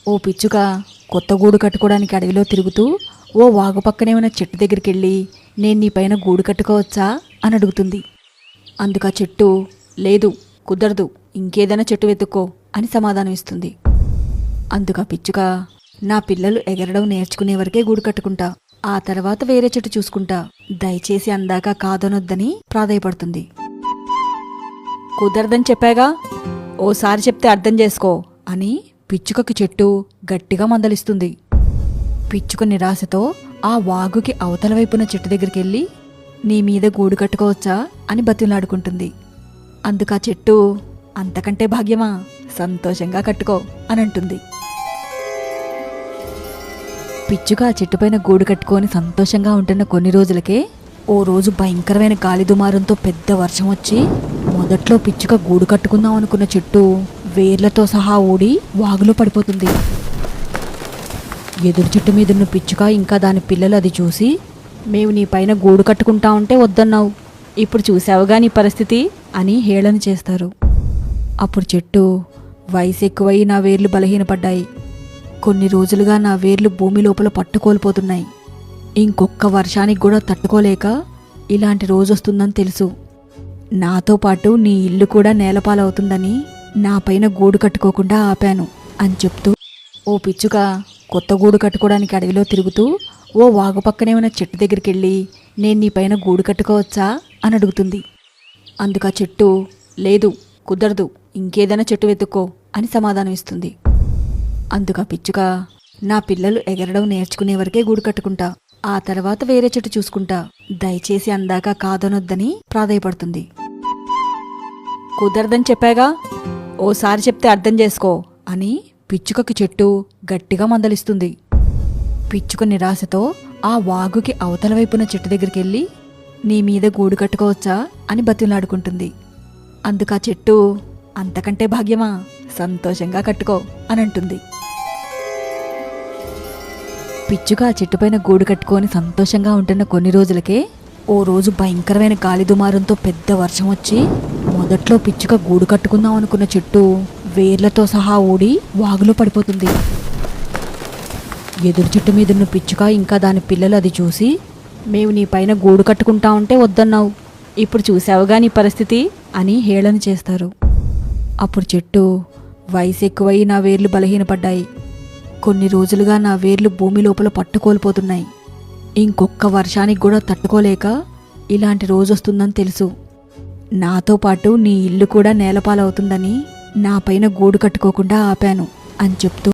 ఓ పిచ్చుక కొత్త గూడు కట్టుకోవడానికి అడవిలో తిరుగుతూ ఓ వాగు పక్కనే ఉన్న చెట్టు దగ్గరికెళ్ళి నేను నీ పైన గూడు కట్టుకోవచ్చా అని అడుగుతుంది. అందుకా చెట్టు లేదు, కుదరదు, ఇంకేదైనా చెట్టు వెతుక్కో అని సమాధానం ఇస్తుంది. అందుకా పిచ్చుక నా పిల్లలు ఎగరడం నేర్చుకునే వరకే గూడు కట్టుకుంటా, ఆ తర్వాత వేరే చెట్టు చూసుకుంటా, దయచేసి అందాక కాదనొద్దని ప్రాధేయపడుతుంది. కుదరదని చెప్పాగా, ఓసారి చెప్తే అర్థం చేసుకో అని పిచ్చుకకి చెట్టు గట్టిగా మందలిస్తుంది. పిచ్చుక నిరాశతో ఆ వాగుకి అవతల వైపున చెట్టు దగ్గరికెళ్ళి నీ మీద గూడు కట్టుకోవచ్చా అని బతిలాడుకుంటుంది. అందుకా చెట్టు అంతకంటే భాగ్యమా, సంతోషంగా కట్టుకో అని అంటుంది. పిచ్చుక ఆ చెట్టుపైన గూడు కట్టుకొని సంతోషంగా ఉంటున్న కొన్ని రోజులకే ఓ రోజు భయంకరమైన గాలి దుమారంతో పెద్ద వర్షం వచ్చి మొదట్లో పిచ్చుక గూడు కట్టుకుందాం అనుకున్న చెట్టు వేర్లతో సహా ఊడి వాగులో పడిపోతుంది. ఎదురు చెట్టు మీదున్న పిచ్చుక ఇంకా దాని పిల్లలు అది చూసి, మేము నీ పైన గూడు కట్టుకుంటా ఉంటే వద్దన్నావు, ఇప్పుడు చూసావుగా నీ పరిస్థితి అని హేళన చేస్తారు. అప్పుడు చెట్టు, వయసు ఎక్కువై నా వేర్లు బలహీనపడ్డాయి, కొన్ని రోజులుగా నా వేర్లు భూమి లోపల పట్టుకోల్పోతున్నాయి, ఇంకొక్క వర్షానికి కూడా తట్టుకోలేక ఇలాంటి రోజు వస్తుందని తెలుసు, నాతో పాటు నీ ఇల్లు కూడా నేలపాలవుతుందని నా పైన గూడు కట్టుకోకుండా ఆపాను అని చెప్తూ, ఓ పిచ్చుక కొత్త గూడు కట్టుకోవడానికి అడవిలో తిరుగుతూ ఓ వాగు పక్కనే ఉన్న చెట్టు దగ్గరికెళ్ళి నేను నీ పైన గూడు కట్టుకోవచ్చా అని అడుగుతుంది. అందుకా చెట్టు లేదు, కుదరదు, ఇంకేదైనా చెట్టు వెతుక్కో అని సమాధానం ఇస్తుంది. అందుకా పిచ్చుక నా పిల్లలు ఎగరడం నేర్చుకునే వరకే గూడు కట్టుకుంటా, ఆ తర్వాత వేరే చెట్టు చూసుకుంటా, దయచేసి అందాక కాదనొద్దని ప్రాధేయపడుతుంది. కుదరదని చెప్పాగా, ఓసారి చెప్తే అర్థం చేసుకో అని పిచ్చుకకి చెట్టు గట్టిగా మందలిస్తుంది. పిచ్చుక నిరాశతో ఆ వాగుకి అవతల వైపున చెట్టు దగ్గరికెళ్ళి నీ మీద గూడు కట్టుకోవచ్చా అని బతిలాడుకుంటుంది. అందుకా చెట్టు అంతకంటే భాగ్యమా, సంతోషంగా కట్టుకో అని అంటుంది. పిచ్చుక ఆ చెట్టుపైన గూడు కట్టుకొని సంతోషంగా ఉంటున్న కొన్ని రోజులకే ఓ రోజు భయంకరమైన గాలి దుమారంతో పెద్ద వర్షం వచ్చి మొదట్లో పిచ్చుక గూడు కట్టుకుందాం అనుకున్న చెట్టు వేర్లతో సహా ఊడి వాగులో పడిపోతుంది. ఎదురు చెట్టు మీదున్న పిచ్చుక ఇంకా దాని పిల్లలు అది చూసి, మేము నీ పైన గూడు కట్టుకుంటా ఉంటే వద్దన్నావు, ఇప్పుడు చూసావుగా నీ పరిస్థితి అని హేళన చేస్తారు. అప్పుడు చెట్టు, వయసు ఎక్కువై నా వేర్లు బలహీనపడ్డాయి, కొన్ని రోజులుగా నా వేర్లు భూమి లోపల పట్టుకోల్పోతున్నాయి, ఇంకొక్క వర్షానికి కూడా తట్టుకోలేక ఇలాంటి రోజు వస్తుందని తెలుసు, నాతో పాటు నీ ఇల్లు కూడా నేలపాలవుతుందని నా పైన గూడు కట్టుకోకుండా ఆపాను అని చెప్తూ